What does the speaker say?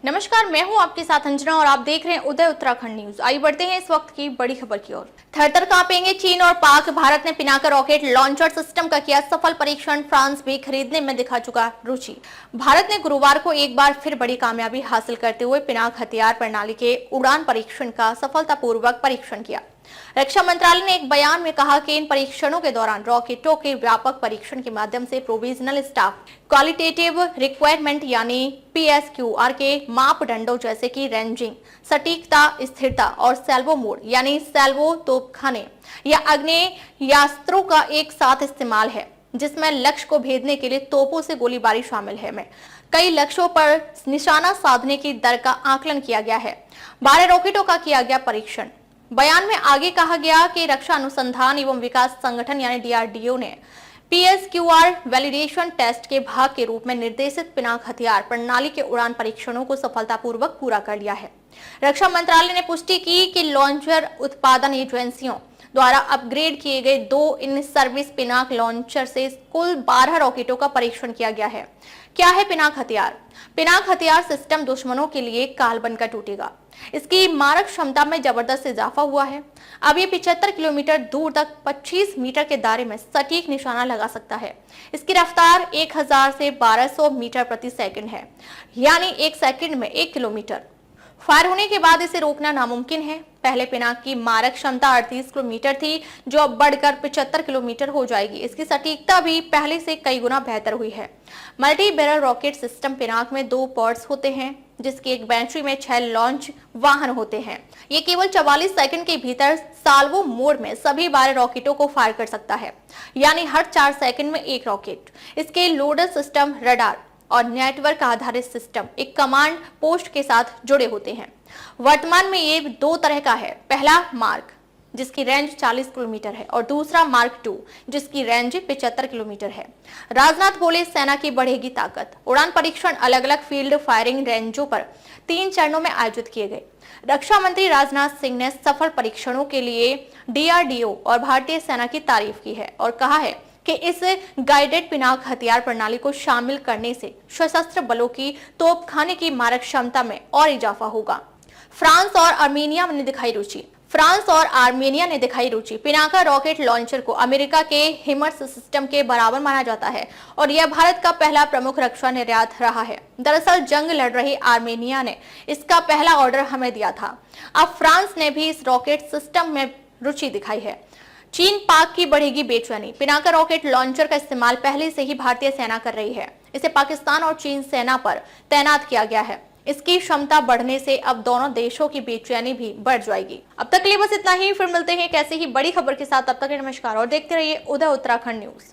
नमस्कार, मैं हूं आपके साथ अंजना और आप देख रहे हैं उदय उत्तराखंड न्यूज। आइए बढ़ते हैं इस वक्त की बड़ी खबर की ओर। थरथर कांपेंगे चीन और पाक। भारत ने पिनाका रॉकेट लॉन्चर सिस्टम का किया सफल परीक्षण। फ्रांस भी खरीदने में दिखा चुका रुचि। भारत ने गुरुवार को एक बार फिर बड़ी कामयाबी हासिल करते हुए पिनाक हथियार प्रणाली के उड़ान परीक्षण का सफलतापूर्वक परीक्षण किया। रक्षा मंत्रालय ने एक बयान में कहा कि इन परीक्षणों के दौरान रॉकेटों के व्यापक परीक्षण के माध्यम से प्रोविजनल स्टाफ क्वालिटेटिव रिक्वायरमेंट यानी PSQR के मापदंडों जैसे कि रेंजिंग, सटीकता, स्थिरता और सैल्वो मोड यानी सैल्वो तोपखाने या आग्नेयास्त्रों का एक साथ इस्तेमाल है, जिसमें लक्ष्य को भेदने के लिए तोपों से गोलीबारी शामिल है में कई लक्ष्यों पर निशाना साधने की दर का आकलन किया गया है। 12 रॉकेटों का किया गया परीक्षण। बयान में आगे कहा गया कि रक्षा अनुसंधान एवं विकास संगठन यानी DRDO ने PSQR वैलिडेशन टेस्ट के भाग के रूप में निर्देशित पिनाक हथियार प्रणाली के उड़ान परीक्षणों को सफलतापूर्वक पूरा कर लिया है। रक्षा मंत्रालय ने पुष्टि की कि लॉन्चर उत्पादन एजेंसियों द्वारा अपग्रेड किए गए 2 इन सर्विस पिनाक लॉन्चर से कुल 12 रॉकेटों का परीक्षण किया गया है। क्या है पिनाक हथियार? पिनाक हथियार सिस्टम दुश्मनों के लिए काल बनकर टूटेगा। इसकी मारक क्षमता में जबरदस्त इजाफा हुआ है। अब ये 75 किलोमीटर दूर तक 25 मीटर के दायरे में सटीक निशाना लगा सकता है। इसकी रफ्तार 1000 से 1200 मीटर प्रति सेकंड है, यानी 1 सेकंड में 1 किलोमीटर। फायर होने के बाद इसे रोकना नामुमकिन है। पहले पिनाक की मारक क्षमता 38 किलोमीटर थी, जो अब बढ़कर 75 किलोमीटर हो जाएगी। इसकी सटीकता भी पहले से कई गुना बेहतर हुई है। Multi barrel rocket system Pinaka में 2 पॉड्स होते हैं, जिसकी एक बैटरी में 6 लॉन्च वाहन होते हैं। ये केवल 44 सेकंड के भीतर साल्वो मोड में सभी 12 रॉकेटों को फायर कर सकता है, यानी हर 4 सेकंड में 1 रॉकेट। इसके लोडर सिस्टम, रडार और नेटवर्क आधारित सिस्टम एक कमांड पोस्ट के साथ जुड़े होते हैं। वर्तमान में ये 2 तरह का है। पहला मार्क, जिसकी रेंज 40 किलोमीटर है, और दूसरा मार्क 2, जिसकी रेंज 75 किलोमीटर है। राजनाथ बोले, सेना की बढ़ेगी ताकत। उड़ान परीक्षण अलग अलग फील्ड फायरिंग रेंजों पर 3 चरणों में आयोजित किए गए। रक्षा मंत्री राजनाथ सिंह ने सफल परीक्षणों के लिए DRDO और भारतीय सेना की तारीफ की है और कहा है कि इस गाइडेड पिनाक हथियार प्रणाली को शामिल करने से सशस्त्र बलों की तोपखाने की मारक क्षमता में और इजाफा होगा। फ्रांस और आर्मेनिया ने दिखाई रुचि। पिनाका रॉकेट लॉन्चर को अमेरिका के हिमर्स सिस्टम के बराबर माना जाता है और यह भारत का पहला प्रमुख रक्षा निर्यात रहा है। दरअसल जंग लड़ रही आर्मेनिया ने इसका पहला ऑर्डर हमें दिया था। अब फ्रांस ने भी इस रॉकेट सिस्टम में रुचि दिखाई है। चीन पाक की बढ़ेगी बेचैनी। पिनाका रॉकेट लॉन्चर का इस्तेमाल पहले से ही भारतीय सेना कर रही है। इसे पाकिस्तान और चीन सेना पर तैनात किया गया है। इसकी क्षमता बढ़ने से अब दोनों देशों की बेचैनी भी बढ़ जाएगी। अब तक के लिए बस इतना ही। फिर मिलते हैं कैसे ही बड़ी खबर के साथ। तब तक नमस्कार और देखते रहिए उदय उत्तराखंड न्यूज।